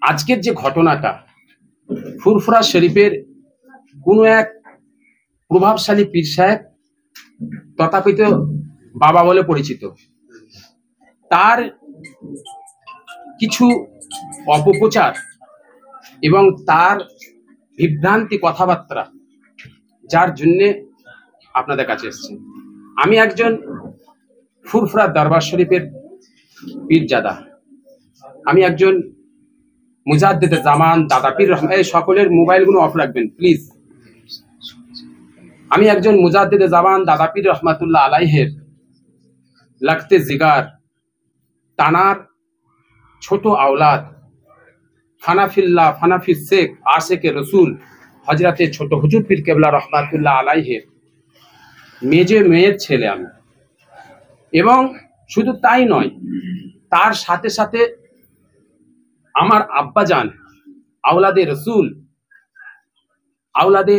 আজকের যে ঘটনাটা, ফুরফুরা শরীফের কোনো এক প্রভাবশালী পীর সাহেব, তথাকথিত বাবা বলে পরিচিত, তার কিছু অপপ্রচার এবং তার বিভ্রান্তি কথাবার্তা, যার জন্যে আপনাদের কাছে এসেছি। আমি একজন ফুরফুরা দরবার শরীফের পীরজাদা, আমি একজন মুজাদ্দিদে জামান দাদা পীর রহমান। এই সকলের মোবাইলগুলো অফ রাখবেন প্লিজ। আমি একজন মুজাদ্দিদে জামান দাদা পীর রহমাতুল্লাহ আলাইহের লাগতে জিগার তানার ছোট আওলাদ, ফানাফিল্লাহ ফানাফি শেখ আশেকে রসুল হজরতে ছোট হুজুর পীর কেবলা রহমাতুল্লাহ আলাইহের মেজে মেয়ের ছেলে আমি। এবং শুধু তাই নয়, তার সাথে সাথে আমার আব্বাজান আওলাদে রসুল, আওলাদে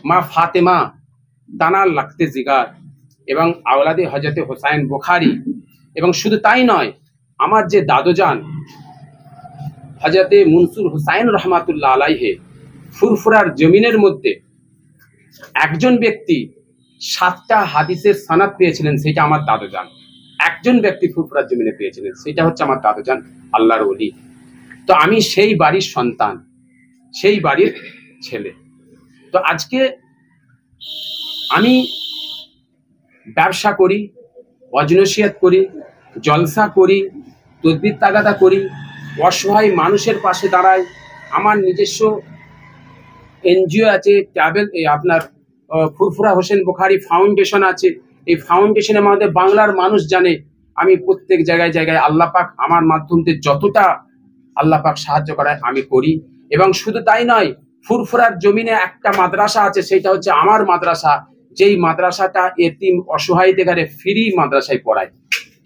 মা ফাতেমা তানার লাগতে জিগার এবং আওলাদে হজরতে হোসাইন বুখারী। এবং শুধু তাই নয়, আমার যে দাদুজান হজরতে মনসুর হুসাইন রহমাতুল্লাহ আলাইহে, ফুরফুরার জমিনের মধ্যে একজন ব্যক্তি 7টা হাদিসের সনদ পেয়েছিলেন, সেটা আমার দাদুজান। একজন ব্যক্তি ফুরফুরার জমিনে পেয়েছিলেন, সেটা হচ্ছে আমার দাদুজান, আল্লাহর ওলি। তো আমি সেই বাড়ির সন্তান, সেই বাড়ির ছেলে। তো আজকে আমি ব্যবসা করি, ওয়াজ-নসিহত করি, জলসা করি, তদবির তাগাদা করি, অসহায় মানুষের পাশে দাঁড়াই। আমার নিজস্ব এনজিও আছে, ট্রাভেল, আপনার ফুরফুরা হোসেন বুখারী ফাউন্ডেশন আছে। এই ফাউন্ডেশনের মধ্যে বাংলার মানুষ জানে আমি প্রত্যেক জায়গায় জায়গায় আল্লাহ পাক আমার মাধ্যমে যতটা আল্লাহ পাক সাহায্য করায় আমি করি। এবং শুধু তাই নয়, ফুরফুরার জমিনে একটা মাদ্রাসা আছে, সেটা হচ্ছে আমার মাদ্রাসা। যেই মাদ্রাসাটা এতিম অসহায়দের ফ্রি মাদ্রাসায় পড়ায়,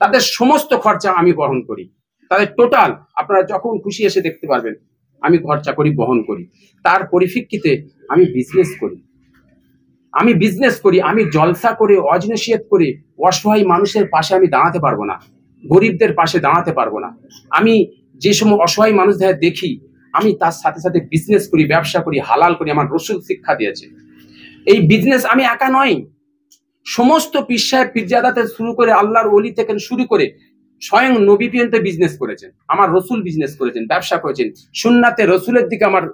তাদের সমস্ত খরচা আমি বহন করি। তাদের টোটাল আপনারা যখন খুশি এসে দেখতে পারবেন, আমি খরচা করি, বহন করি। তার পরিপ্রেক্ষিতে আমি বিজনেস করি, আমি জলসা করে, ওয়াজ-নসিহত করে অসহায় মানুষের পাশে আমি দাঁড়াতে পারবো না, গরিবদের পাশে দাঁড়াতে পারবো না। আমি যে সময় অসহায় মানুষদের দেখি, আমি তার সাথে সাথে বিজনেস করি, ব্যবসা করি, হালাল করি। আমার রসুল শিক্ষা দিয়েছে। এই বিজনেস আমি একা নয়, সমস্ত পীর সাহেব পীরজাদাতে শুরু করে আল্লাহর ওলি থেকে শুরু করে স্বয়ং নবী পর্যন্ত বিজনেস করেছেন। আমার রসুল বিজনেস করেছেন, ব্যবসা করেছেন। সুন্নাতে রসুলের দিকে আমার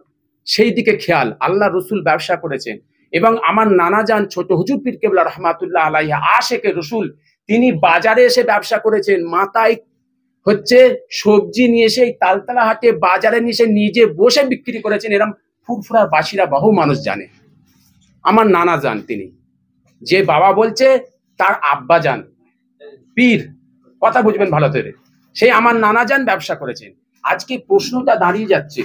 সেই দিকে খেয়াল, আল্লাহ রসুল ব্যবসা করেছেন। এবং আমার নানা যান ছোট হুজুর পীর কেবলা রহমাতুল্লাহ আলাইহি আশেকে রসুল, তিনি বাজারে এসে ব্যবসা করেছেন। মাথায় হচ্ছে সবজি নিয়ে এসে তালতলা হাটে বাজারে নিয়ে নিজে বসে বিক্রি করেছেন। এরকম ফুরফুরার বাসীরা বহু মানুষ জানে। আমার নানা যান, তিনি যে বাবা বলছে তার আব্বা যান পীর, কথা বুঝবেন ভালো করে, সেই আমার নানা যান ব্যবসা করেছেন। আজকে প্রশ্নটা দাঁড়িয়ে যাচ্ছে,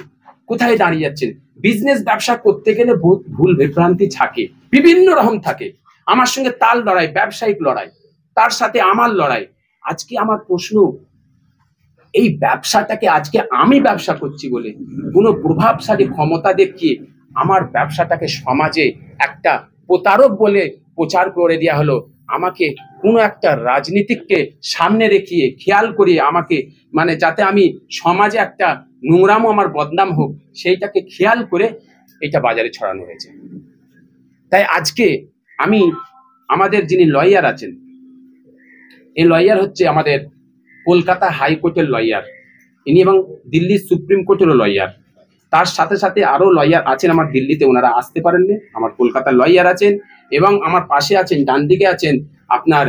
কোথায় দাঁড়িয়ে যাচ্ছেন? বিজনেস ব্যবসা করতে গেলে বহুত ভুল বিভ্রান্তি থাকে, বিভিন্ন রকম থাকে। আমার সঙ্গে তার লড়াই, ব্যবসায়িক লড়াই, তার সাথে আমার লড়াই। আজকে আমার প্রশ্ন, এই ব্যবসাটাকে আজকে আমি ব্যবসা করছি বলে কোনো প্রভাবশালী ক্ষমতা দেখিয়ে আমার ব্যবসাটাকে সমাজে একটা প্রতারক বলে প্রচার করে দেওয়া হলো। আমাকে কোনো একটা রাজনীতিককে সামনে রেখিয়ে খেয়াল করিয়ে আমাকে, মানে যাতে আমি সমাজে একটা নোংরামো আমার বদনাম হোক, সেইটাকে খেয়াল করে এটা বাজারে ছড়ানো হয়েছে। তাই আজকে আমি, আমাদের যিনি লয়ার আছেন, এই লয়ার হচ্ছে আমাদের কলকাতা হাইকোর্টের লয়ার ইনি, এবং দিল্লি সুপ্রিম কোর্টেরও লয়ার। তার সাথে সাথে আরো লয়ার আছেন আমার দিল্লিতে, ওনারা আসতে পারেননি। আমার কলকাতার লয়ার আছেন, এবং আমার পাশে আছেন, ডান দিকে আছেন আপনার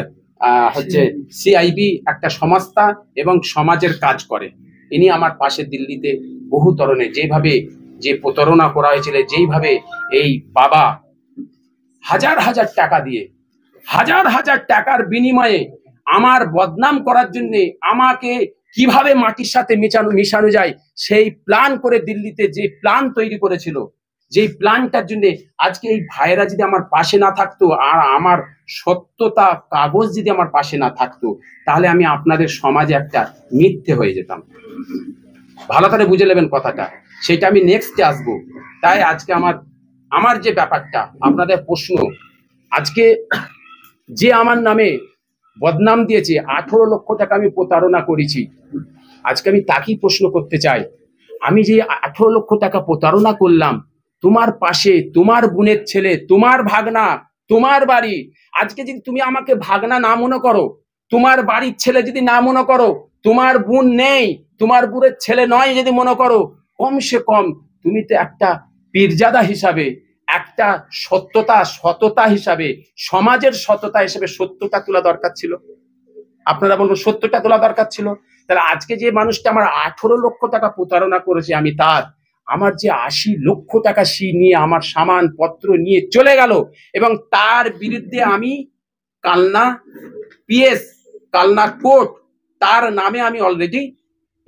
হচ্ছে সিআইবি একটা সংস্থা এবং সমাজের কাজ করে। ইনি আমার পাশে দিল্লিতে বহু ধরনের, যেভাবে যে প্রতারণা করা হয়েছিল, যেইভাবে এই বাবা হাজার হাজার টাকা দিয়ে, হাজার হাজার টাকার বিনিময়ে আমার বদনাম করার জন্য আমাকে কিভাবে মাটির সাথে মিশানো যায় সেই প্ল্যান করে দিল্লিতে যে প্ল্যান তৈরি করেছিল, যেই প্ল্যানটার জন্য আজকে এই ভাইরা যদি আমার পাশে না থাকতো, আর আমার সত্যতা কাগজ যদি আমার পাশে না থাকতো, তাহলে আমি আপনাদের সমাজে একটা মিথ্যে হয়ে যেতাম। ভালো করে বুঝে নেবেন কথাটা, সেটা আমি নেক্সটে আসবো। তাই আজকে আমার যে ব্যাপারটা, আপনাদের প্রশ্ন, আজকে যে আমার নামে বদনাম দিয়েছে, 18 লক্ষ টাকা আমি প্রতারণা করেছি, আজকে আমি তাকেই প্রশ্ন করতে চাই, আমি যে 18 লক্ষ টাকা প্রতারণা করলাম, তোমার পাশে তোমার বোনের ছেলে, তোমার ভাগনা, তোমার বাড়ি, আজকে যদি তুমি আমাকে ভাগনা না মনে করো, তোমার বাড়ির ছেলে যদি না মনে করো, তোমার বোন নেই, তোমার বোনের ছেলে নয় যদি মনে করো, কমসে কম তুমি তো একটা পীরজাদা হিসাবে, একটা সততা হিসাবে, সমাজের সততা হিসাবে সত্যটা তোলা দরকার ছিল। আপনারা বলবো সত্যটা তোলা দরকার ছিল। তাহলে আজকে যে মানুষটা আমার 18 লক্ষ টাকা প্রতারণা করেছে, আমি তার আমার যে 80 লক্ষ টাকা সি নিয়ে আমার সামান পত্র নিয়ে চলে গেল, এবং তার বিরুদ্ধে আমি কালনা পিএস, কালনা কোর্ট, তার নামে আমি অলরেডি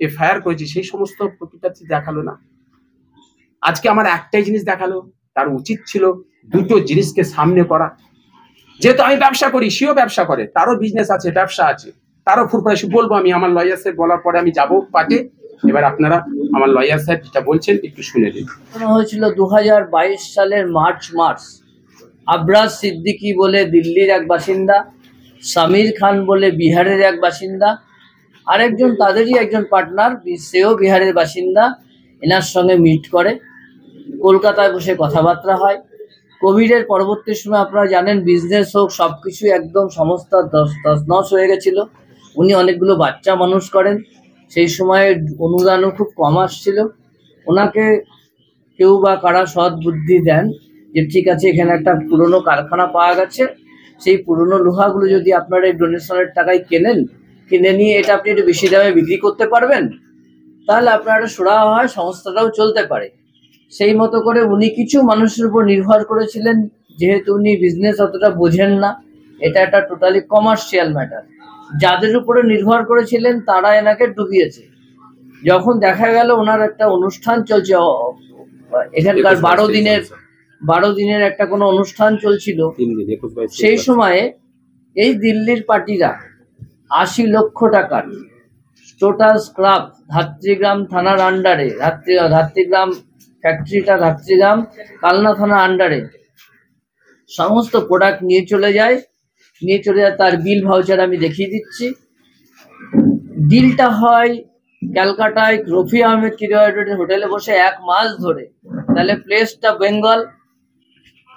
এফআইআর করেছি। সেই সমস্ত প্রতিটা দেখালো না। আজকে আমার একটাই জিনিস দেখালো, তার উচিত ছিল দুটো জিনিসকে সামনে করা। যেহেতু আমি ব্যবসা করি, সেও ব্যবসা করে, তারও বিজনেস আছে, ব্যবসা আছে, তারও ফুরফুরাশি বলবো আমি। আমার লয়ার সাহেব বলার পরে আমি যাবো পাটে। এবার আপনারা আমার লয়ার সাহেব যেটা বলছেন একটু শুনে দিন। হয়েছিল 2022 সালের মার্চ মাস। আবরাজ সিদ্দিকী বলে দিল্লির এক বাসিন্দা, সামির খান বলে বিহারের এক বাসিন্দা, আরেকজন তাদেরই একজন পার্টনার, সেও বিহারের বাসিন্দা, এনার সঙ্গে মিট করে কলকাতায় বসে কথাবার্তা হয়। কোভিডের পরবর্তী সময় আপনারা জানেন বিজনেস হোক সব কিছু একদম সমস্ত তছনছ হয়ে গেছিল। উনি অনেকগুলো বাচ্চা মানুষ করেন, সেই সময়ে অনুদানও খুব কম আসছিল। ওনাকে কেউ বা কারা সৎ বুদ্ধি দেন যে ঠিক আছে, এখানে একটা পুরনো কারখানা পাওয়া গেছে, সেই পুরনো লোহাগুলো যদি আপনারা এই ডোনেশনের টাকায় কিনে নিয়ে এটা আপনি একটু বেশি দামে বিক্রি করতে পারবেন, তাহলে আপনার একটা সুরাহা হয়, সংস্থাটাও চলতে পারে। সেই মতো করে উনি কিছু মানুষের উপর নির্ভর করেছিলেন, যেহেতু উনি বিজনেস অতটা বোঝেন না, এটা একটা টোটালি কমার্শিয়াল ম্যাটার। যাদের উপরে নির্ভর করেছিলেন তারা এনাকে ডুবিয়েছে। যখন দেখা গেল ওনার একটা অনুষ্ঠান চলছে, এখানকার 12 দিনের একটা কোনো অনুষ্ঠান চলছিল, সেই সময়ে এই দিল্লির পার্টিরা 80 লক্ষ টাকার টোটাল স্ক্রাপ ধাত্রীগ্রাম থানার আন্ডারে, ধাত্রীগ্রাম ফ্যাক্টরিটা ধাত্রীগ্রাম কালনা থানার আন্ডারে সমস্ত প্রোডাক্ট নিয়ে চলে যায়। তার বিল ভাউচার আমি দেখিয়ে দিচ্ছি। ডিলটা হয় ক্যালকাটায় রফি আহমেদ কিরোয়ের হোটেলে বসে 1 মাস ধরে। তাহলে প্লেসটা বেঙ্গল,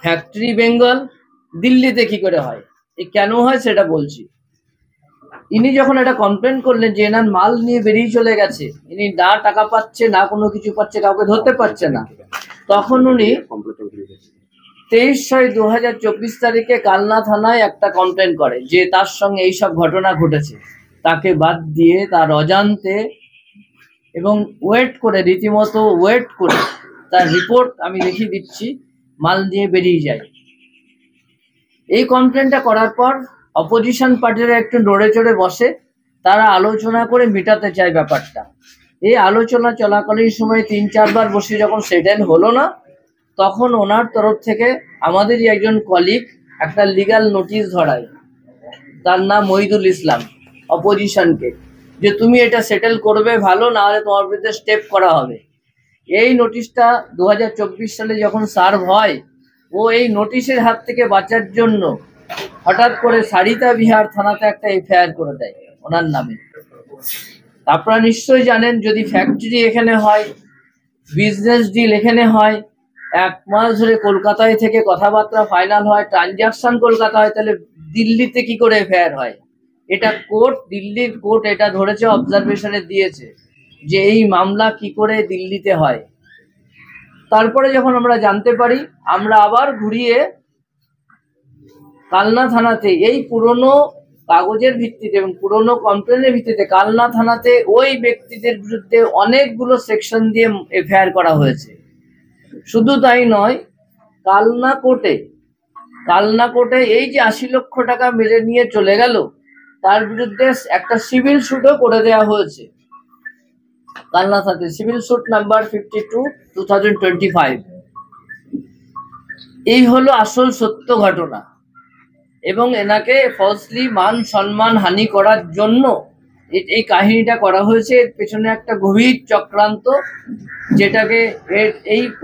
ফ্যাক্টরি বেঙ্গল, দিল্লিতে কি করে হয়, এই কেন হয় সেটা বলছি। ইনি যখন এটা কমপ্লেন করলেন যে এনার মাল নিয়ে বেরিয়ে চলে গেছে, ইনি না টাকা পাচ্ছে না কোনো কিছু পাচ্ছে, কাউকে ধরতে পারছে না, তখন উনি 23/6/2024 তারিখে কালনা থানায় একটা কমপ্লেন করে যে তার সঙ্গে এইসব ঘটনা ঘটেছে। তাকে বাদ দিয়ে তার অজান্তে এবং রীতিমতো ওয়েট করে তার রিপোর্ট আমি দেখিয়ে দিচ্ছি, মাল নিয়ে বেরিয়ে যায়। এই কমপ্লেনটা করার পর অপোজিশন পার্টিরা একটু নড়ে চড়ে বসে, তারা আলোচনা করে মেটাতে চায় ব্যাপারটা। এই আলোচনা চলাকালীন সময় 3-4 বার বসে যখন সেটেল হলো না, তখন ওনার তরফ থেকে আমাদেরই একজন কলিগ একটা লিগ্যাল নোটিশ ধরায়, তার নাম মহিদুল ইসলাম, অপোজিশনকে, যে তুমি এটা সেটেল করবে ভালো, না হলে তোমার বিরুদ্ধে স্টেপ করা হবে। এই নোটিশটা 2024 সালে যখন সার্ভ হয়, ও এই নোটিশের হাত থেকে বাঁচার জন্য হঠাৎ করে সারিতা বিহার থানাতে একটা এফআইআর করে দেয় ওনার নামে। আপনারা নিশ্চয়ই জানেন, যদি ফ্যাক্টরি এখানে হয়, বিজনেস ডিল এখানে হয়, 1 মাস ধরে কলকাতায় থেকে কথাবার্তা ফাইনাল হয়, ট্রানজাকশন কলকাতা হয়, তাহলে দিল্লিতে কি করে এফআইআর হয়? এটা কোর্ট, দিল্লির কোর্ট এটা ধরেছে, অবজারভেশনে দিয়েছে যে এই মামলা কি করে দিল্লিতে হয়। তারপরে যখন আমরা জানতে পারি, আমরা আবার ঘুরিয়ে কালনা থানাতে এই পুরনো কাগজের ভিত্তিতে এবং পুরনো কমপ্লেনের ভিত্তিতে কালনা থানাতে ওই ব্যক্তিদের বিরুদ্ধে অনেকগুলো সেকশন দিয়ে এফআইআর করা হয়েছে। শুধু তাই নয়, কালনা কোর্টে এই যে 80 লক্ষ টাকা মেরে নিয়ে চলে গেল, তার বিরুদ্ধে একটা সিভিল সুটও করে দেওয়া হয়েছে কালনা থানাতে, সিভিল সুট নাম্বার 52/2025। এই হলো আসল সত্য ঘটনা। এবং এনাকে ফলসলি মান সম্মান হানি করার জন্য এই কাহিনীটা করা হয়েছে। এর পেছনে একটা গভীর চক্রান্ত, যেটাকে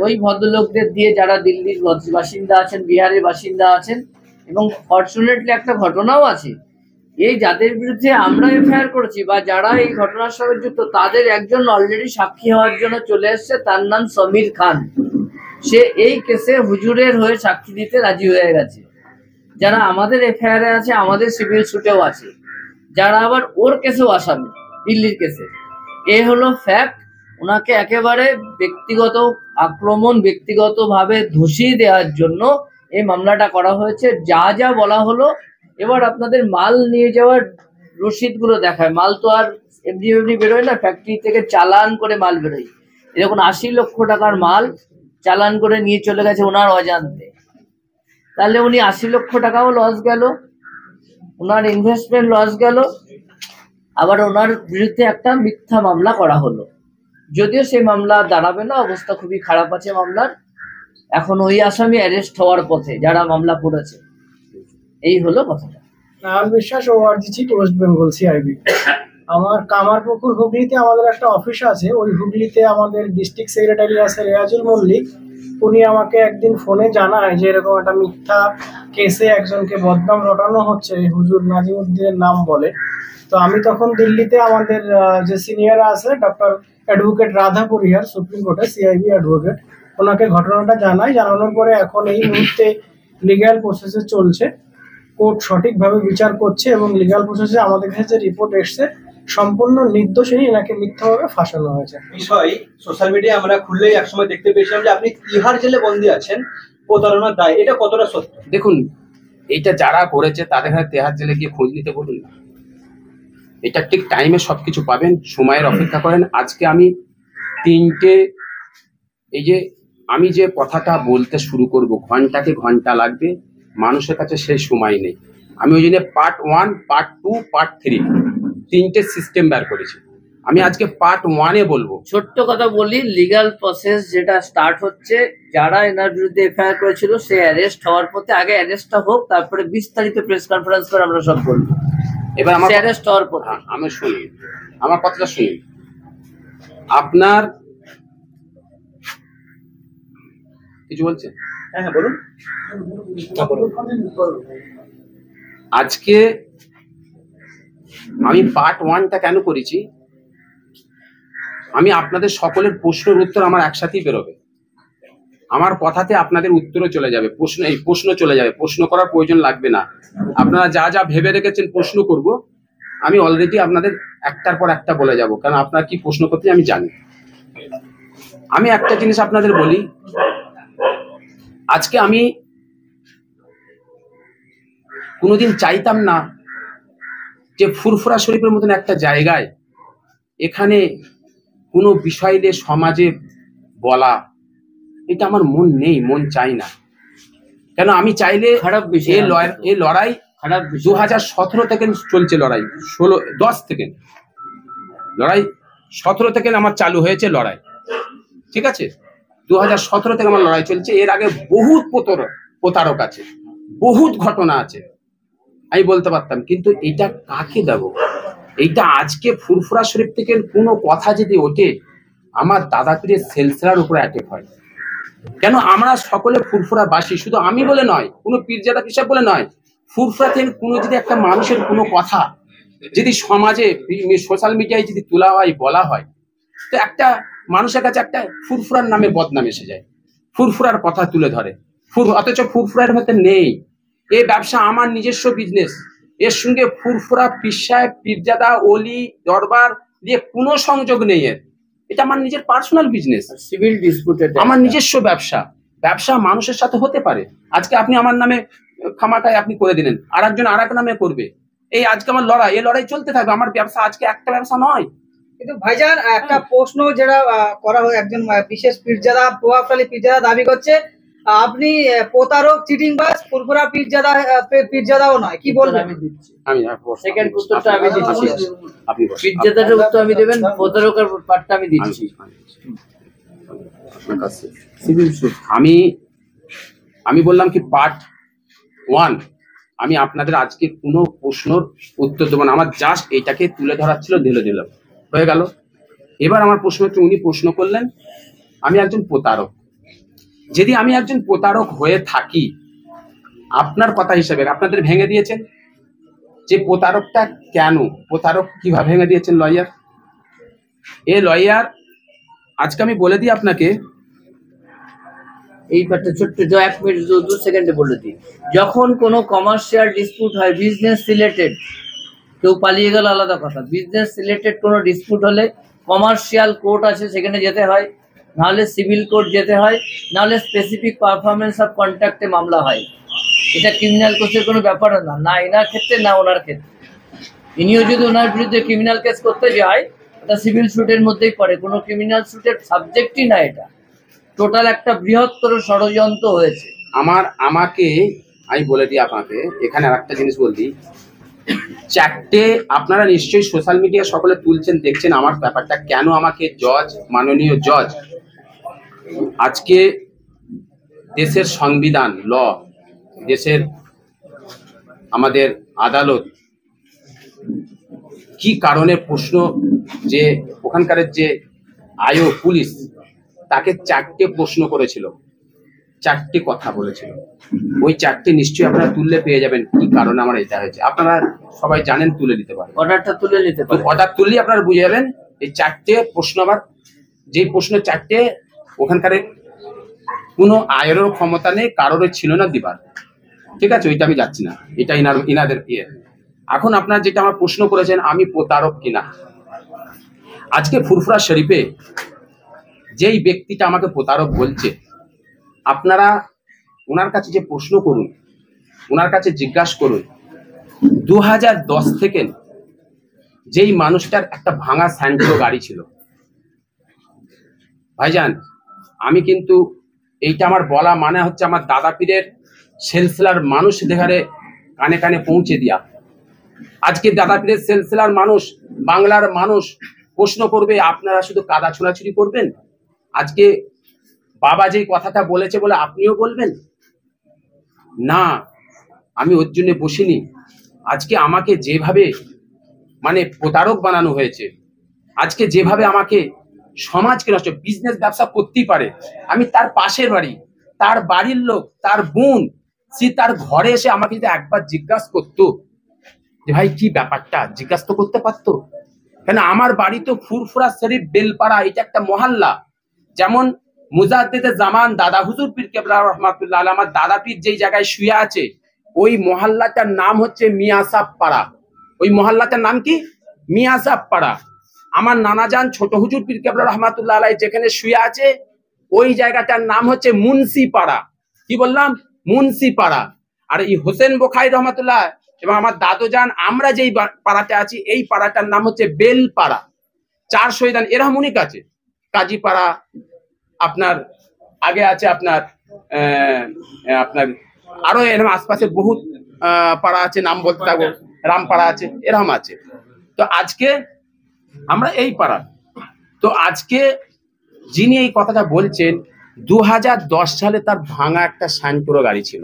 ওই ভদ্রলোকদের দিয়ে, যারা দিল্লির বাসিন্দা আছেন, বিহারের বাসিন্দা আছেন। এবং ফর্চুনেটলি একটা ঘটনাও আছে এই যাদের বিরুদ্ধে আমরা এফআইআর করেছি বা যারা এই ঘটনার সঙ্গে যুক্ত, তাদের একজন অলরেডি সাক্ষী হওয়ার জন্য চলে এসছে, তার নাম সমীর খান। সে এই কেসে হুজুরের হয়ে সাক্ষী দিতে রাজি হয়ে গেছে। যারা আমাদের এফআইআর আছে, আমাদের সিভিল সুটেও আছে, যারা আবার ওর কেসেও আসামি, দিল্লির কেসে। এ হলো ফ্যাক্ট। ওনাকে একেবারে ব্যক্তিগত আক্রমণ, ব্যক্তিগতভাবে ধসিয়ে দেওয়ার জন্য এই মামলাটা করা হয়েছে। যা যা বলা হলো, এবার আপনাদের মাল নিয়ে যাওয়ার রসিদগুলো দেখায়। মাল তো আর এমনি এমনি বেরোয় না, ফ্যাক্টরি থেকে চালান করে মাল বেরোয়। এরকম 80 লক্ষ টাকার মাল চালান করে নিয়ে চলে গেছে ওনার অজান্তে। তাহলে উনি 80 লক্ষ টাকাও লস গেল, ওনার ইনভেস্টমেন্ট লস গেল, আবার ওনার বিরুদ্ধে একটা মিথ্যা মামলা করা হলো। যদিও সেই মামলা দাঁড়াবে না, অবস্থা খুবই খারাপ আছে মামলার। এখন ওই আসামি অ্যারেস্ট হওয়ার পথে, যারা মামলা করেছে। এই হলো কথাটা। নারায়ণ বিশ্বাস, ওআরজিসি, ওয়েস্ট বেঙ্গল, সিআইবি। আমার কামারপুকুর হুগলিতে আমাদের একটা অফিস আছে। ওই হুগলিতে আমাদের ডিস্ট্রিক্ট সেক্রেটারি আছে রেয়াজুল মল্লিক। উনি আমাকে একদিন ফোনে জানায় যে এরকম একটা মিথ্যা কেসে একজনকে বদনাম রটানো হচ্ছে, হুজুর নাজিমুদ্দিনের নাম বলে। তো আমি তখন দিল্লিতে আমাদের যে সিনিয়র আছে, ডক্টর অ্যাডভোকেট রাধা পরিহার, সুপ্রিম কোর্টে সিআইবি অ্যাডভোকেট, ওনাকে ঘটনাটা জানাই। জানানোর পরে এখন এই মুহূর্তে লিগ্যাল প্রসেসে চলছে। কোর্ট সঠিকভাবে বিচার করছে এবং লিগ্যাল প্রসেসে আমাদের কাছে যে রিপোর্ট এসছে, সম্পূর্ণ নির্দোষী, এনাকে মিথ্যাভাবে ফাঁসানো হয়েছে। বিষয় সোশ্যাল মিডিয়া আমরা খুললেই একসময় দেখতে পেয়েছিলাম যে আপনি তিহার জেলে বন্দী আছেন প্রতারণার দায়। এটা কতটা সত্য? দেখুন, এইটা যারা করেছে তাদের হাতে তেহার জেলে গিয়ে খোঁজ নিতে বলুন না। এটা ঠিক টাইমে সবকিছু পাবেন, সময়ের অপেক্ষা করেন। আজকে আমি 3টে, এই যে আমি যে কথাটা বলতে শুরু করব, ঘন্টাকে ঘন্টা লাগবে, মানুষের কাছে সেই সময় নেই। আমি ওই জন্য পার্ট 1, পার্ট 2, পার্ট 3 3টে সিস্টেম বের করেছি। আমি আজকে পার্ট 1-এ বলবো। ছোট্ট কথা বলি, লিগ্যাল প্রসেস যেটা স্টার্ট হচ্ছে, যারা এনার বিরুদ্ধে এফআইআর করেছিল সে অ্যারেস্ট হওয়ার পথে, আগে অ্যারেস্টটা হোক, তারপরে বিস্তারিত প্রেস কনফারেন্স করে আমরা সব বলবো। এবার আমার অ্যারেস্ট হওয়ার পথে আমি শুনি, আমার কথাটা শুনি। আপনার কিছু বলছেন? হ্যাঁ হ্যাঁ বলুন। আজকে আমি পার্ট 1টা কেন করেছি, আমি আপনাদের সকলের প্রশ্নের উত্তর আমার একসাথেই বেরোবে। আমার কথাতে আপনাদের উত্তরও চলে যাবে, প্রশ্ন চলে যাবে। প্রশ্ন করার প্রয়োজন লাগবে না। আপনারা যা যা ভেবে রেখেছেন প্রশ্ন করব, আমি অলরেডি আপনাদের একটার পর একটা বলে যাব, কারণ আপনারা কি প্রশ্ন করতে আমি জানি। আমি একটা জিনিস আপনাদের বলি, আজকে আমি কোনোদিন চাইতাম না যে ফুরফুরা শরীফের মতন একটা জায়গায় এখানে কোনো বিষয় নিয়ে সমাজে বলা, এটা আমার মন নেই, মন চাই না। কেন আমি চাইলে খারাপ বিষয়, এই লড়াই খারাপ 2017 থেকে চলছে, লড়াই 10 থেকে লড়াই 17 থেকে আমার চালু হয়েছে লড়াই, ঠিক আছে? 2017 থেকে আমার লড়াই চলছে। এর আগে বহুত প্রতারক আছে, বহুত ঘটনা আছে, আমি বলতে পারতাম, কিন্তু এটা কাকে দেব? এইটা আজকে ফুরফুরা শরীফ থেকে কোনো কথা যদি ওঠে, আমার দাদা পীরের সিলসিলার উপরে অ্যাটাক হয়। কেন আমরা সকলে ফুরফুরা বাসী, শুধু আমি বলে নয়, কোনো পীরজাদা পিসাব বলে নয়, ফুরফুরা থেকে কোনো যদি একটা মানুষের কোনো কথা যদি সমাজে সোশ্যাল মিডিয়ায় যদি তোলা হয়, বলা হয়, তো একটা মানুষের কাছে একটা ফুরফুরার নামে বদনাম এসে যায়, ফুরফুরার কথা তুলে ধরে। অথচ ফুরফুরার মধ্যে নেই। এই ব্যবসা আমার নিজস্ব বিজনেস, এর সঙ্গে ফুরফুরা পীর সাহেব, পীরজাদা, অলি, দরবার দিয়ে কোনো সংযোগ নেই। এটা আমার নিজের পার্সোনাল বিজনেস, সিভিল ডিসপিউটেড, আমার নিজস্ব ব্যবসা। ব্যবসা মানুষের সাথে হতে পারে। আজকে আপনি আমার নামে খামাটায় আপনি করে দিলেন, আর একজন আর এক নামে করবে। এই আজকে আমার লড়াই, এই লড়াই চলতে থাকবে। আমার ব্যবসা আজকে একটা ব্যবসা নয়। কিন্তু ভাইজান, একটা প্রশ্ন যেটা করা হয়, একজন বিশেষ পীরজাদা, প্রভাবশালী পীরজাদা দাবি করছে আপনি প্রতারক, চিটিংবাজ, ফুরফুরা পীরজাদাও নয়, কি বলবেন? আমি দিচ্ছি, আমি সেকেন্ড উত্তরটা আমি দিচ্ছি। আপনি পীরজাদার উত্তর আমি দেবেন, প্রতারকের পার্টটা আমি দিচ্ছি। সিভিল সুট আমি বললাম কি পার্ট 1, আমি আপনাদের আজকে কোনো প্রশ্নের উত্তর দেবো না। আমার জাস্ট এইটাকে তুলে ধরার ছিল, দিল হয়ে গেল। এবার আমার প্রশ্ন হচ্ছে, উনি প্রশ্ন করলেন আমি একজন প্রতারক। যদি আমি একজন প্রতারক হয়ে থাকি, আপনার কথা হিসেবে আপনাদের ভেঙে দিয়েছেন যে প্রতারকটা কেন, প্রতারক কিভাবে ভেঙে দিয়েছেন লয়ার। এ লয়ার আজকে আমি বলে দিই আপনাকে, এই ব্যাপারটা ছোট্ট 1 মিনিট 2 সেকেন্ডে বলে দিই। যখন কোনো কমার্শিয়াল ডিসপিউট হয় বিজনেস রিলেটেড, কেউ পালিয়ে গেল আলাদা কথা, বিজনেস রিলেটেড কোনো ডিসপিউট হলে কমার্শিয়াল কোর্ট আছে সেখানে যেতে হয়, নাহলে সিভিল কোর্ট যেতে হয়, নাহলে স্পেসিফিক পারফরমেন্স অফ কন্ট্রাক্টে মামলা হয়। এটা ক্রিমিনাল কেসের কোনো ব্যাপার না, না এনার ক্ষেত্রে না ওনার ক্ষেত্রে। ইনিও যদি ওনার বিরুদ্ধে ক্রিমিনাল কেস করতে যায়, এটা সিভিল স্যুটের মধ্যেই পড়ে, কোনো ক্রিমিনাল স্যুটের সাবজেক্টই না। এটা টোটাল একটা বৃহত্তর ষড়যন্ত্র হয়েছে। আমাকে আমি বলে দিই আপনাকে, এখানে আর একটা জিনিস বলছি, চারটে আপনারা নিশ্চয়ই সোশ্যাল মিডিয়া সকলে তুলছেন, দেখছেন আমার ব্যাপারটা কেন আমাকে জজ, মাননীয় জজ, আজকে দেশের সংবিধান ল, দেশের আমাদের আদালত কি কারণে প্রশ্ন, যে ওখানকার যে আয়ো পুলিশ তাকে 4টে প্রশ্ন করেছিল, 4টে কথা বলেছিল, ওই 4টে নিশ্চয়ই আপনারা তুললে পেয়ে যাবেন কি কারণে আমার এটা হয়েছে। আপনারা সবাই জানেন, তুলে নিতে পারেন, অর্ডারটা তুলে নিতে পারেন, অর্ডার তুললেই আপনারা বুঝে যাবেন। এই 4টে প্রশ্ন, আবার যেই প্রশ্ন 4টে ওখানকার কোনো আয়েরও ক্ষমতা নেই, কারোর ছিল না দিবার, ঠিক আছে, ওইটা আমি যাচ্ছি না, এটা ইনাদের ইয়ে। এখন আপনারা যেটা আমার প্রশ্ন করেছেন আমি প্রতারক কিনা, আজকে ফুরফুরা শরীফে যেই ব্যক্তিটা আমাকে প্রতারক বলছে, আপনারা ওনার কাছে যে প্রশ্ন করুন, ওনার কাছে জিজ্ঞাসা করুন 2010 থেকে যেই মানুষটার একটা ভাঙা স্যান্ড্রো গাড়ি ছিল। ভাইজান, আমি কিন্তু এইটা আমার বলা মানে হচ্ছে আমার দাদা পীরের সেলসেলার মানুষ দেখারে কানে কানে পৌঁছে দিয়া। আজকে দাদা পীরের সেলসেলার মানুষ, বাংলার মানুষ প্রশ্ন করবে, আপনারা শুধু কাদা ছোড়াছুড়ি করবেন? আজকে বাবা যেই কথাটা বলেছে বলে আপনিও বলবেন না? আমি ওর জন্য বসিনি। আজকে আমাকে যেভাবে মানে প্রতারক বানানো হয়েছে, আজকে যেভাবে আমাকে সমাজকে নষ্ট, বিজনেস ব্যবসা করতেই পারে, আমি তার পাশের বাড়ি, তার বাড়ির লোক, তার বোন, সে তার ঘরে এসে আমাকে যদি একবার জিজ্ঞাসা করতো যে ভাই কি ব্যাপারটা, জিজ্ঞাসা তো করতে পারতো। কেন আমার বাড়ি তো ফুরফুরা শরীফ বেলপাড়া, এটা একটা মহল্লা। যেমন মুজাদ্দিদে জামান দাদা হুজুর পীর কেবলা রহমাতুল্লাহ আলাইহি, আমার দাদা পীর যেই জায়গায় শুয়ে আছে ওই মহল্লাটার নাম হচ্ছে মিয়াসাব পাড়া। ওই মহল্লাটার নাম কি? মিয়াসাব পাড়া। আমার নানাজান ছোট হুজুর পীর কেবলা রহমাতুল্লাহ আলাইহি যেখানে শুয়ে আছে ওই জায়গাটার নাম হচ্ছে মুন্সি পাড়া। কি বললাম? মুন্সি পাড়া। আর এই হোসেন বোখারি রহমাতুল্লাহ এবং আমার দাদুজান আমরা যেই পাড়াতে আছি এই পাড়াটার নাম হচ্ছে বেলপাড়া। 4 শহীদান এরকম অনেক আছে, কাজীপাড়া, আপনার আগে আছে আপনার আপনার আরো এরকম আশপাশে বহুত পাড়া আছে, নাম বলতে থাকবো, রামপাড়া আছে, এরকম আছে। তো আজকে আমরা এই পাড়া, তো আজকে যিনি এই কথাটা বলছেন 2010 সালে তার ভাঙা একটা শানপুরো গাড়ি ছিল,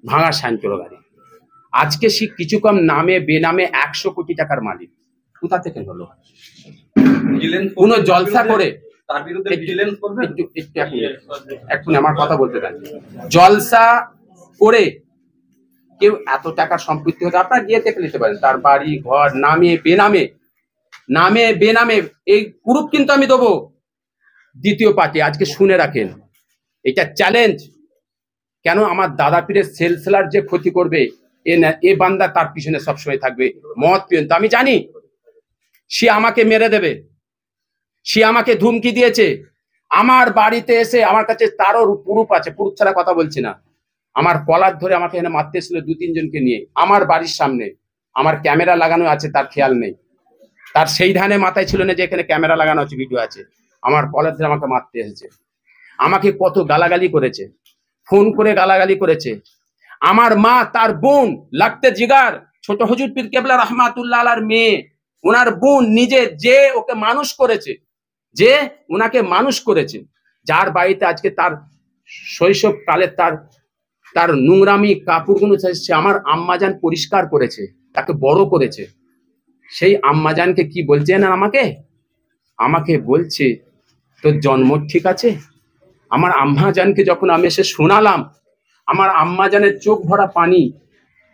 ভাঙা শানপুরো গাড়ি। আজকে সে কিছু কম নামে বেনামে 100 কোটি টাকার মালিক। কোথা থেকে হলো? কোন জলসা করে তার বিরুদ্ধে ভিজিলেন্স করবেন? একটু আমার কথা বলতে দেন। জলসা করে কেউ এত টাকার সম্পত্তি হতে, আপনারা গিয়ে দেখে নিতে পারেন তার বাড়ি ঘর, নামে বেনামে, নামে বেনামে। এই প্রুফ কিন্তু আমি দেবো দ্বিতীয় পার্টি, আজকে শুনে রাখেন, এটা চ্যালেঞ্জ। কেন আমার দাদা পীরের সেলসেলার যে ক্ষতি করবে এ বান্দা তার পিছনে সবসময় থাকবে। মত পিয়ন তো আমি জানি সে আমাকে মেরে দেবে, সে আমাকে ধুমকি দিয়েছে। আমার বাড়িতে এসে আমার কাছে তারও প্রুফ আছে, প্রুফ ছাড়া কথা বলছি না। আমার কলার ধরে আমাকে এখানে মারতে এসেছিল 2-3 জনকে নিয়ে আমার বাড়ির সামনে। আমার ক্যামেরা লাগানো আছে, তার খেয়াল নেই, তার সেই ধানে মাথায় ছিল না যে এখানে ক্যামেরা লাগানো আছে, ভিডিও আছে। আমার কলার ধরে আমাকে মারতে এসেছে, আমাকে কত গালাগালি করেছে, ফোন করে গালাগালি করেছে। আমার মা, তার বোন লাগতে জিগার ছোট হুজুর পীর কেবলা রহমাতুল্লাহ আলাইহির মেয়ে, ওনার বোন নিজে যে ওকে মানুষ করেছে, যে ওনাকে মানুষ করেছে, যার বাড়িতে আজকে তার শৈশব কালে তার নোংরামি কাপড়গুলো সে আমার আম্মাজান পরিষ্কার করেছে, তাকে বড় করেছে। সেই আম্মাজানকে কি বলছে না আমাকে বলছে তোর জন্ম ঠিক আছে। আমার আম্মাজানকে যখন আমি এসে শোনালাম, আমার আম্মাজানের চোখ ভরা পানি,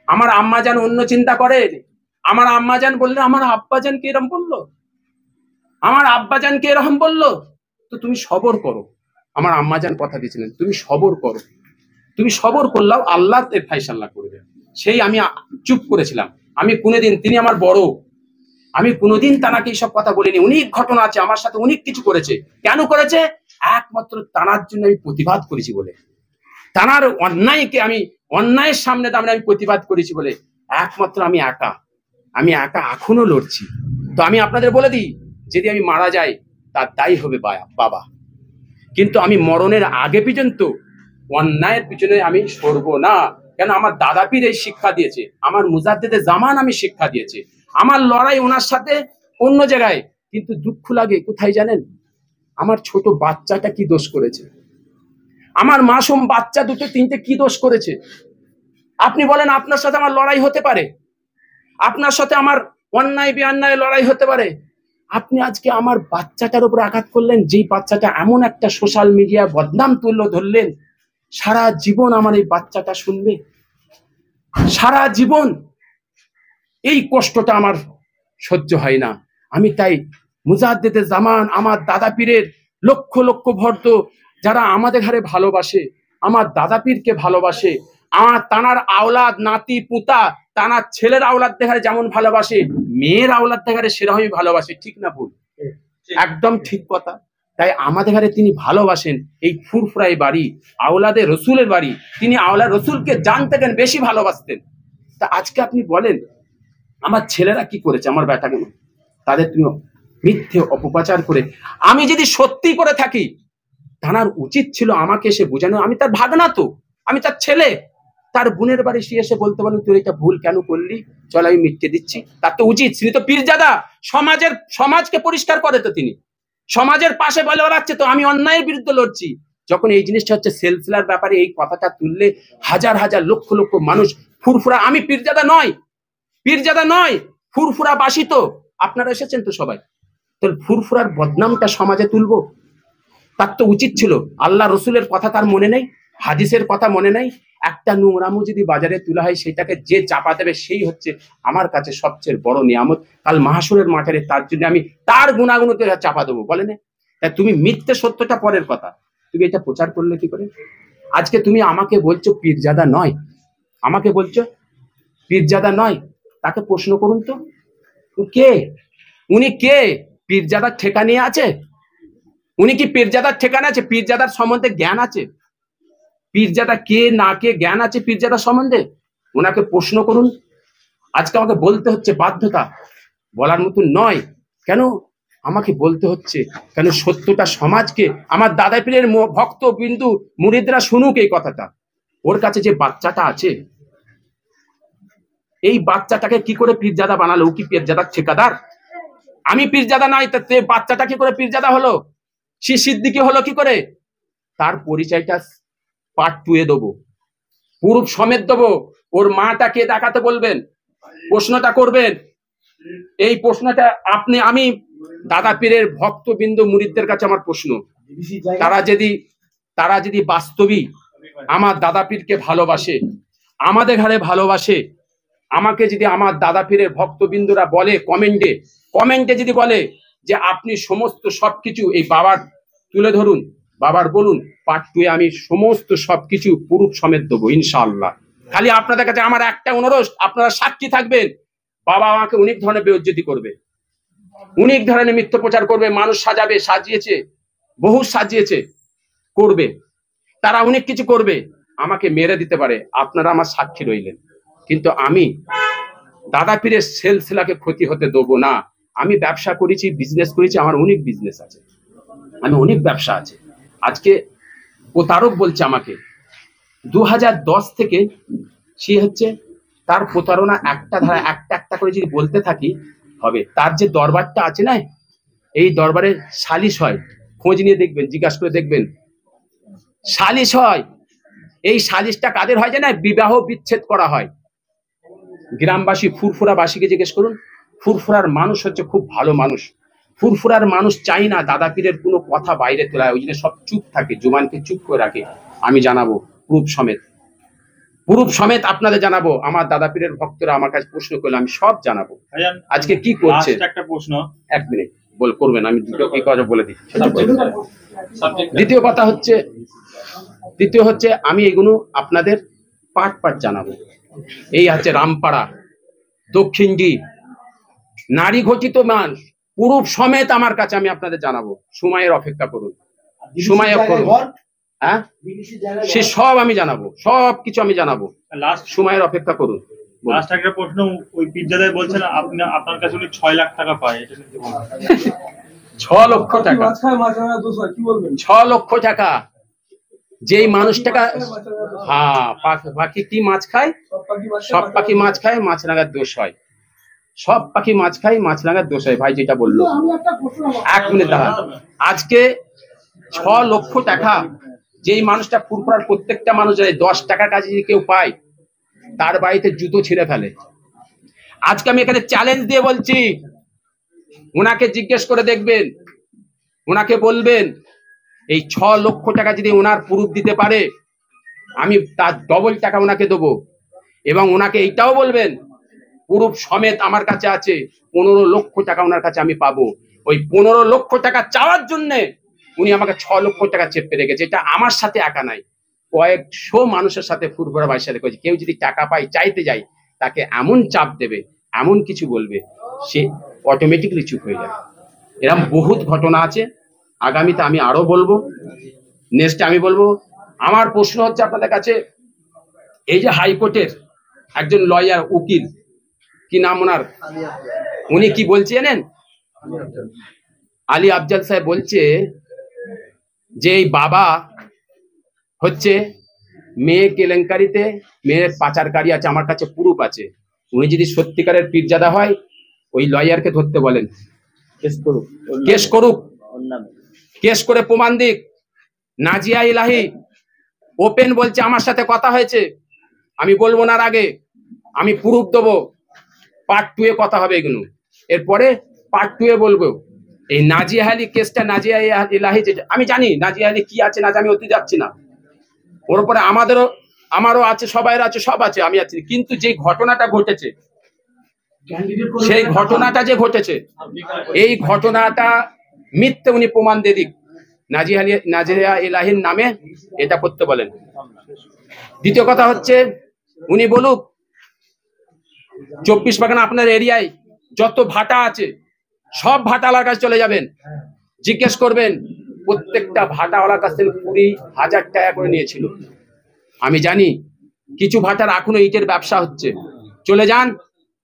আমার আম্মাজান অন্য চিন্তা করেন। আমার আম্মাজান বললে আমার আব্বাজানকে এরকম বললো, আমার আব্বাজানকে এরকম বললো, তো তুমি সবর করো। আমার আম্মাজান কথা দিয়েছিলেন তুমি সবর করো, তুমি সবর করলেও আল্লাহ এর ফায়সাল্লা করবে। সেই আমি চুপ করেছিলাম। আমি কোনোদিন, তিনি আমার বড়, আমি কোনোদিন তানাকে এইসব কথা বলিনি। অনেক ঘটনা আছে, আমার সাথে অনেক কিছু করেছে। কেন করেছে? একমাত্র তানার জন্য আমি প্রতিবাদ করেছি বলে, তানার অন্যায়কে আমি অন্যায়ের সামনে দাঁড়িয়ে আমি প্রতিবাদ করেছি বলে একমাত্র আমি একা এখনো লড়ছি। তো আমি আপনাদের বলে দিই, যদি আমি মারা যাই তার দায়ী হবে বাবা, কিন্তু আমি মরণের আগে পর্যন্ত অন্যায়ের পিছনে আমি সরবো না। কেন? আমার দাদা পীর এই শিক্ষা দিয়েছে, আমার মুজাদ্দেদে জামান আমি শিক্ষা দিয়েছে। আমার লড়াই ওনার সাথে অন্য জায়গায়, কিন্তু দুঃখ লাগে কোথায় জানেন? আমার ছোট বাচ্চাটা কি দোষ করেছে, আমার মাসুম বাচ্চা দুটো তিনটে কি দোষ করেছে? আপনি বলেন আপনার সাথে আমার লড়াই হতে পারে, আপনার সাথে আমার অন্যায় বেঅন্যায় লড়াই হতে পারে। আপনি আজকে আমার বাচ্চাটার উপর আঘাত করলেন, যেই বাচ্চাটা এমন একটা সোশ্যাল মিডিয়া বদনাম তুল্য ধরলেন, সারা জীবন আমার এই বাচ্চাটা শুনবে, সারা জীবন এই কষ্টটা আমার সহ্য হয় না। আমি তাই মুজাদ্দেদে জামান, আমার দাদা পীরের লক্ষ লক্ষ ভক্ত যারা আমাদের ঘরে ভালোবাসে, আমার দাদা পীরকে ভালোবাসে, আমার তানার আওলাদ নাতি পুতা, তানার ছেলের আওলাদ দেখারে যেমন ভালোবাসে, মেয়ের আওলাদ দেখারে সেরকমই ভালোবাসে। ঠিক না ভুল? একদম ঠিক কথা। তাই আমাদের ঘরে তিনি ভালোবাসেন। এই ফুরফুরাই বাড়ি, আওলাদে রসুলের বাড়ি, তিনি আওলাদ রসুলকে জানতেন, বেশি ভালোবাসতেন। তা আজকে আপনি বলেন আমার ছেলেরা কি করেছে, আমার বেটাগুলো, তাদের তুমি মিথ্যে অপপ্রচার করে, আমি যদি সত্যি করে থাকি তার উচিত ছিল আমাকে এসে বোঝানো। আমি তার ভাগনা, তো আমি তার ছেলে, তার বোনের বাড়ি সে এসে বলতে পারেন তুই এটা ভুল কেন করলি, চল আমি মিটকে দিচ্ছি। তার তো উচিত, তিনি তো পীরজাদা, সমাজকে পরিষ্কার করে, তো তিনি সমাজের পাশে বলে বেড়াচ্ছে, তো আমি অন্যায়ের বিরুদ্ধে লড়ছি। যখন এই জিনিসটা হচ্ছে সেলসিলার ব্যাপারে এই কথাটা তুললে হাজার হাজার লক্ষ লক্ষ মানুষ ফুরফুরা, আমি পীরজাদা নয় ফুরফুরা বাসী, তো আপনারা এসেছেন তো সবাই, তাহলে ফুরফুরার বদনামটা সমাজে তুলবো? তার তো উচিত ছিল। আল্লাহ রসুলের কথা তার মনে নেই, হাদিসের কথা মনে নেই। একটা নোংরামু যদি বাজারে তোলা হয়, সেটাকে যে চাপা দেবে সেই হচ্ছে আমার কাছে সবচেয়ে বড় নিয়ামত। কাল মাহশুরের মাঠে তার জন্য আমি তার গুণাগুণকে চাপা দেবো, বলে না? তাই তুমি মিথ্যে সত্যটা পরের কথা, তুমি এটা প্রচার করলে কি করে? আজকে তুমি আমাকে বলছো পীরজাদা নয়, আমাকে বলছো পীরজাদা নয়, তাকে প্রশ্ন করুন তো কে উনি, কে পীরজাদার ঠেকা নিয়ে আছে? উনি কি পীরজাদার ঠিকানা আছে? পীরজাদার সম্বন্ধে জ্ঞান আছে? পীরজাদা কে না কে জ্ঞান আছে পীরজাদার সম্বন্ধে? ওনাকে প্রশ্ন করুন। আজকে আমাকে বলতে হচ্ছে, বাধ্যতা, বলার মতন নয়। কেন আমাকে বলতে হচ্ছে? কেন সত্যটা সমাজকে, আমার দাদা পীরের ভক্ত বিন্দু মুরিদরা শুনুক এই কথাটা। ওর কাছে যে বাচ্চাটা আছে, এই বাচ্চাটাকে কি করে পীরজাদা বানালো? ও কি পীরজাদার ঠিকাদার? আমি পীরজাদা নাই, তা বাচ্চাটা কি করে পীরজাদা হলো? সে সিদ্দিকী হলো কি করে? তার পরিচয়টা পার্ট 2 এ দেবো, পুরুষ সমেত দেবো। ওর মাটাকে দেখাতে বলবেন, প্রশ্নটা করবেন। এই প্রশ্নটা আমি দাদা পীরের ভক্তবৃন্দ মুরিদদের কাছে আমার প্রশ্ন, তারা যদি বাস্তবিক আমার দাদা পীরকে ভালোবাসে, আমাদের ঘরে ভালোবাসে, আমাকে যদি আমার দাদা পীরের ভক্তবৃন্দরা বলে কমেন্টে যদি বলে যে আপনি সমস্ত সবকিছু এই বাবার তুলে ধরুন, বাবার বলুন, পার্ট 2 এ আমি সমস্ত সবকিছু পুরুষ সমেত দেবো ইনশাআল্লাহ। খালি আপনাদের কাছে আমার একটা অনুরোধ, আপনারা সাক্ষী থাকবেন। বাবা আমাকে অনেক ধরনের বেইজ্জতি করবে, অনেক ধরনের মিথ্যা প্রচার করবে, মানুষ সাজাবে, সাজিয়েছে, বহু সাজিয়েছে, করবে, তারা অনেক কিছু করবে, আমাকে মেরে দিতে পারে। আপনারা আমার সাক্ষী রইলেন। কিন্তু আমি দাদা পীরের সিলসিলাকে ক্ষতি হতে দেবো না। আমি ব্যবসা করেছি, বিজনেস করেছি, আমার অনেক বিজনেস আছে, আমি অনেক ব্যবসা আছে। আজকে প্রতারক বলছে আমাকে 2010 থেকে, সে হচ্ছে তার প্রতারণা একটা ধারা একটা করে যদি বলতে থাকি হবে। তার যে দরবারটা আছে না, এই দরবারে সালিশ হয়, খোঁজ নিয়ে দেখবেন, জিজ্ঞাসা করে দেখবেন, সালিশ হয়। এই সালিশটা কাদের হয় জানেন? বিবাহ বিচ্ছেদ করা হয়। গ্রামবাসী ফুরফুরাবাসীকে জিজ্ঞেস করুন, ফুরফুরার মানুষ হচ্ছে খুব ভালো মানুষ। ফুরফুরার মানুষ চাই না দাদা পীরের কোনো কথা বাইরে তোলা, ওই জন্য সব চুপ থাকে, জুমানকে চুপ করে রাখে। আমি জানাবো প্রুফ সমেত, প্রুফ সমেত আপনাদের জানাবো। আমার দাদা পীরের ভক্তরা আমার কাছে প্রশ্ন করলে আমি সব জানাবো। আজকে কি করছে একটা প্রশ্ন, 1 মিনিট করবেন, আমি দ্বিতীয় কি কথা বলে দিচ্ছি। দ্বিতীয় হচ্ছে আমি এগুলো আপনাদের পার্ট পার্ট জানাবো। এই হচ্ছে রামপাড়া দক্ষিণডি নারী ঘটিত মান প্রুফ সমেত আমার কাছে আমি আপনাদের জানাবো। সময়ের অপেক্ষা করুন, সময় করুন। হ্যাঁ, সে সব আমি জানাবো, সব কিছু আমি জানাবো। লাস্ট সময়ের অপেক্ষা করুন। লাস্ট একটা প্রশ্ন, ওই পীরজাদাই বলছেন আপনি আপনার কাছে উনি 6 লাখ টাকা পায়, এটা কি বলবেন? 6 লক্ষ টাকা, 6 লক্ষ টাকা যেই মানুষ টাকা, হ্যাঁ পাখি কি মাছ খায়, সব পাখি মাছ খায়, মাছ রাঙার দোষ হয়। সব পাখি মাছ খায়, মাছ রাঙার দোষ হয়। ভাই যেটা বললো, 1 মিনিট দাঁড়ান। আজকে 6 লক্ষ টাকা যেই মানুষটা ফুরফুরার প্রত্যেকটা মানুষ জানে, 10 টাকার কাছে যদি কেউ পায় তার বাড়িতে জুতো ছিঁড়ে ফেলে। আজকে আমি এখানে চ্যালেঞ্জ দিয়ে বলছি, ওনাকে জিজ্ঞেস করে দেখবেন, ওনাকে বলবেন এই 6 লক্ষ টাকা যদি ওনার প্রুফ দিতে পারে আমি তার ডবল টাকা ওনাকে দেবো। এবং ওনাকে এইটাও বলবেন প্রুফ সমেত আমার কাছে আছে 15 লক্ষ টাকা ওনার কাছে আমি পাবো। ওই 15 লক্ষ টাকা চাওয়ার জন্যে উনি আমাকে 6 লক্ষ টাকা চেপে রেখেছে। এটা আমার সাথে একা নাই, কয়েকশো মানুষের সাথে ফুরফুরা ভাইয়ের সাথে করেছে। কেউ যদি টাকা পায় চাইতে যায়, তাকে এমন চাপ দেবে, এমন কিছু বলবে, সে অটোমেটিকলি চুপ হয়ে যাবে। এরকম বহুত ঘটনা আছে, আগামীতে আমি আরো বলবো, নেক্সট আমি বলবো। আমার প্রশ্ন হচ্ছে আপনাদের কাছে, এই যে হাইকোর্টের একজন লয়ার উকিল, কি নাম ওনার, উনি কি বলছে জানেন? আলী আফজাল সাহেব বলছে যে এই বাবা হচ্ছে মেয়ে কেলেঙ্কারিতে, মেয়ের পাচারকারী আছে, আমার কাছে প্রুফ আছে। উনি যদি সত্যিকারের পীরজাদা হয়, ওই লয়ারকে ধরতে বলেন, কেস করুক, কেস করে প্রমাণ দিক। নাজিয়া ইলাহি ওপেন বলছে আমার সাথে কথা হয়েছে, আমি বলবো না আগে, আমি প্রুফ দেবো। পার্ট 2 এ কথা হবে এগুলো, এরপরে পার্ট 2 এ বলবো। এই নাজিয়া আলী কেসটা, নাজিয়া ইলাহি যেটা আমি জানি, নাজিয়া আলী কি আছে না আমি অতি যাচ্ছি না, ওর উপরে আমারও আছে, সবাই আছে, সব আছে, আমি আছি। কিন্তু যে ঘটনাটা ঘটেছে, সেই ঘটনাটা যে ঘটেছে, এই ঘটনাটা মিথ্যে, উনি প্রমাণ দিয়ে দিক। নাজিয়া ইলাহির নামে এটা করতে বলেন। দ্বিতীয় কথা হচ্ছে, উনি বলুক 24 পরগনা আপনার এরিয়ায় যত ভাটা আছে সব ভাটাওয়ালার কাছে চলে যাবেন, জিজ্ঞেস করবেন। প্রত্যেকটা ভাটাওয়ালার কাছ থেকে 20,000 টাকা করে নিয়েছিল। আমি জানি কিছু ভাটার এখনো ইটের ব্যবসা হচ্ছে, চলে যান,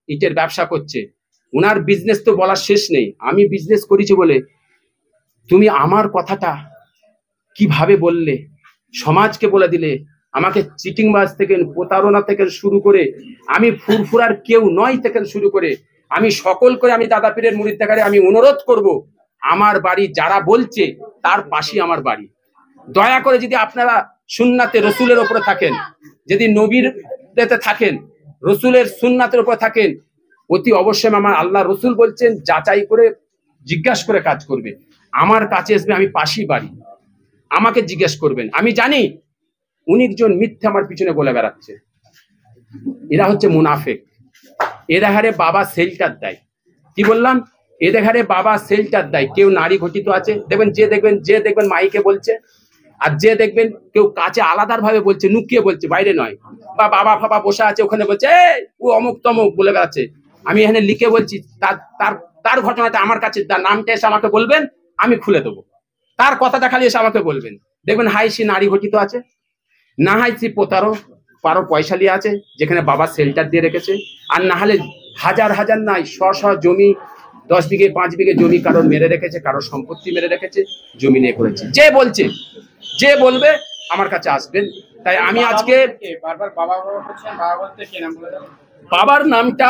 ইটের ব্যবসা করছে। উনার বিজনেস তো বলার শেষ নেই। আমি বিজনেস করেছি বলে তুমি আমার কথাটা কিভাবে বললে, সমাজকে বলে দিলে, আমাকে চিটিংবাজ থেকে, প্রতারণা থেকে শুরু করে, আমি ফুরফুরার কেউ নয় থেকে শুরু করে, আমি সকল করে, আমি দাদা পীরের মুরিদ দেখারে আমি অনুরোধ করব, আমার বাড়ি যারা বলছে তার পাশেই আমার বাড়ি। দয়া করে যদি আপনারা সুন্নাতে রসুলের উপরে থাকেন, যদি নবীর দেতে থাকেন, রসুলের সুন্নাতের উপরে থাকেন, অতি অবশ্যই আমার আল্লাহ রসুল বলছেন যাচাই করে জিজ্ঞাসা করে কাজ করবে। আমার কাছে আসবে, আমি পাশেই বাড়ি, আমাকে জিজ্ঞেস করবেন। আমি জানি অনেকজন মিথ্যে আমার পিছনে বলে বেড়াচ্ছে, এরা হচ্ছে মুনাফেক। এরা হারে বাবা সেল্টার দেয়, কি বললাম, এদের হারে বাবা সেল্টার দেয়। কেউ নারী ঘটিত আছে, যে দেখবেন মাইকে বলছে, আর যে দেখবেন কেউ কাছে আলাদার ভাবে বলছে, নুকিয়ে বলছে, বাইরে নয়, বা বাবা ফাবা বসে আছে ওখানে বলছে ও অমুক তমুক বলে বেড়াচ্ছে। আমি এখানে লিখে বলছি, তার ঘটনাটা আমার কাছে, তার নামটা এসে আমাকে বলবেন, আমি খুলে দেবো। তার কথাটা খালি এসে আমাকে বলবেন, দেখবেন হাই সে নারী ঘটিত আছে, না হয় সে কারো পয়সালি আছে যেখানে বাবা শেল্টার দিয়ে রেখেছে, আর না হলে হাজার হাজার নাই, শ জমি, 10 বিঘে 5 বিঘে জমি কারোর মেরে রেখেছে, কারোর সম্পত্তি মেরে রেখেছে, জমি নিয়ে করেছে। যে বলছে, যে বলবে আমার কাছে আসবেন। তাই আমি আজকে বাবার নামটা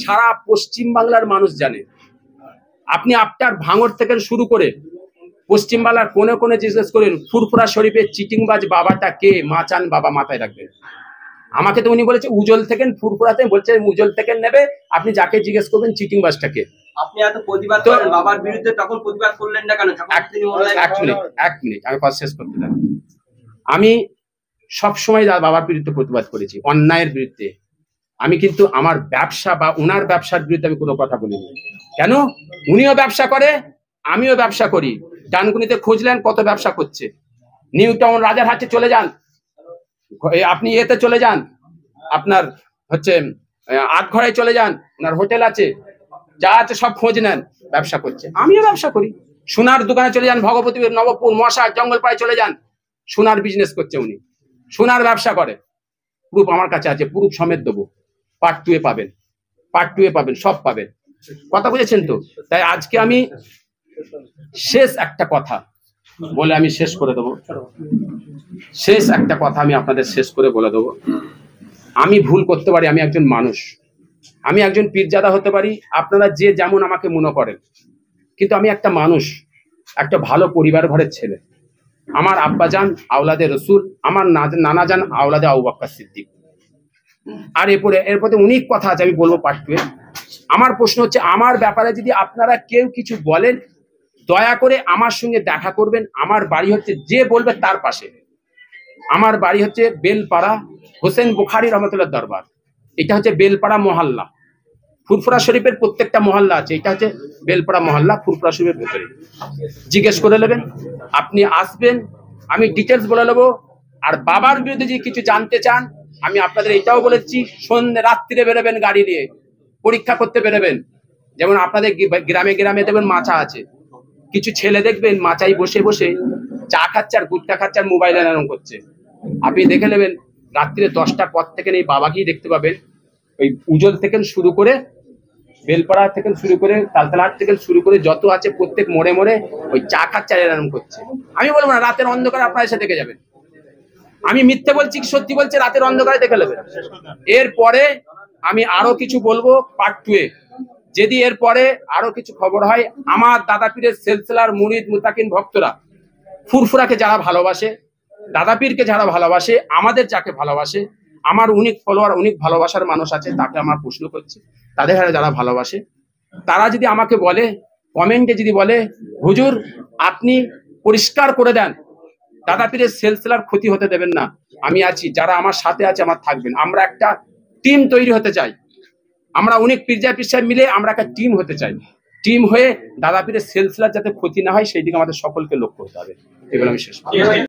সারা পশ্চিম বাংলার মানুষ জানে। আপনি আপনার ভাঙর থেকে শুরু করে পশ্চিম বাংলার কোনে কোনে জিজ্ঞেস করেন, ফুরফুরা শরীফের চিটিংবাজ বাবাটা কে, মাচান বাবা, মাথায় রাখবেন। আমাকে তো উনি বলেছে উজ্জ্বল থেকে, ফুরফুরাতে বলছে উজ্জ্বল থেকে নেবে। আপনি যাকে জিজ্ঞেস করবেন চিটিংবাজটাকে। আপনি এত প্রতিবাদ করেন বাবার বিরুদ্ধে, তখন প্রতিবাদ করলেন না কেন? এক মিনিট আমি কথা শেষ করতে দেন। আমি সবসময় বাবার বিরুদ্ধে প্রতিবাদ করেছি, অন্যায়ের বিরুদ্ধে। আমি কিন্তু আমার ব্যবসা বা ওনার ব্যবসার বিরুদ্ধে আমি কোনো কথা বলিনি। কেন? উনিও ব্যবসা করে, আমিও ব্যবসা করি। ডানকুনিতে খুঁজলেন কত ব্যবসা করছে। নিউ টাউন রাজারহাটে চলে যান, আপনি এতে চলে যান, আপনার হচ্ছে আটঘরায় চলে যান, ওনার হোটেল আছে, যা আছে সব খোঁজ নেন, ব্যবসা করছে। আমিও ব্যবসা করি। সোনার দোকানে চলে যান, ভগবতী নবপুর মশা জঙ্গলপাড়ায় চলে যান, সোনার বিজনেস করছে উনি, সোনার ব্যবসা করে। প্রুফ আমার কাছে আছে, প্রুফ সমেত দেবো। পার্ট 2 পাবেন, পার্ট 2 পাবেন, সব পাবেন। কথা বুঝেছেন তো? তাই আজকে আমি শেষ একটা কথা বলে আমি শেষ করে দেবো। শেষ একটা কথা আমি আপনাদের শেষ করে বলে দেবো। আমি ভুল করতে পারি, আমি একজন মানুষ, আমি একজন পীরজাদা হতে পারি, আপনারা যে যেমন আমাকে মনে করেন, কিন্তু আমি একটা মানুষ, একটা ভালো পরিবার ঘরের ছেলে। আমার আব্বাজান আওলাদে রসুল, আমার নানাজান আওলাদে আবু বকর সিদ্দিক। আর এরপরে অনেক কথা আছে, আমি বলবো পার্ট 2। আমার প্রশ্ন হচ্ছে, আমার ব্যাপারে যদি আপনারা কেউ কিছু বলেন, দয়া করে আমার সঙ্গে দেখা করবেন। আমার বাড়ি হচ্ছে, যে বলবে তার পাশে, আমার বাড়ি হচ্ছে বেলপাড়া, হোসেন বুখারী রহমতুল্লাহ দরবার। এটা হচ্ছে বেলপাড়া মহল্লা, ফুরফুরা শরীফের প্রত্যেকটা মহল্লা আছে, এটা হচ্ছে বেলপাড়া মহল্লা, ফুরফুরা শরীফের ভেতরে। জিজ্ঞেস করে নেবেন, আপনি আসবেন, আমি ডিটেলস বলে নেবো। আর বাবার বিরুদ্ধে যদি কিছু জানতে চান, আমি আপনাদের এটাও বলেছি, সন্ধ্যে রাত্রিরে বেরোবেন গাড়ি নিয়ে, পরীক্ষা করতে বেরোবেন। যেমন আপনাদের গ্রামে গ্রামে দেখবেন মাচা আছে, কিছু ছেলে দেখবেন মাচাই বসে বসে চা খাচ্ছে আর গুটকা খাচ্ছে আর মোবাইল এরকম করছে। আপনি দেখে নেবেন, রাত্রিরে 10টার পর থেকে এই বাবাকেই দেখতে পাবেন, ওই উজল থেকে শুরু করে, বেলপাড়া থেকে শুরু করে, তালতলাহাট থেকে শুরু করে যত আছে প্রত্যেক মোড়ে মোড়ে ওই চা খাচ্ছে আর এরকম করছে। আমি বলবো না রাতের অন্ধকারে আপনারা এসে দেখে যাবেন। আমি মিথ্যে বলছি কি সত্যি বলছি, রাতের অন্ধকারে দেখে নেবেন। এরপরে আমি আরো কিছু বলবো পার্ট 2 এ। যদি এরপরে আরো কিছু খবর হয়, আমার দাদা পীরের সেলসেলার মুরিদ মুতাকিন ভক্তরা, ফুরফুরাকে যারা ভালোবাসে, দাদা পীরকে যারা ভালোবাসে, আমাদের যাকে ভালোবাসে, আমার অনেক ফলোয়ার, অনেক ভালোবাসার মানুষ আছে, তাকে আমার প্রশ্ন করছে, তাদের যারা ভালোবাসে, তারা যদি আমাকে বলে, কমেন্টে যদি বলে, হুজুর আপনি পরিষ্কার করে দেন, দাদা পীরের সেলসেলার ক্ষতি হতে দেবেন না, আমি আছি, যারা আমার সাথে আছে আমার থাকবেন। আমরা একটা টিম তৈরি হতে চাই, আমরা অনেক পীরজা পীর সাহেব মিলে আমরা একটা টিম হতে চাই। টিম হয়ে দাদা পীরের সেলসেলার যাতে ক্ষতি না হয় সেই দিকে আমাদের সকলকে লক্ষ্য করতে হবে। এগুলো আমি শেষ করছি।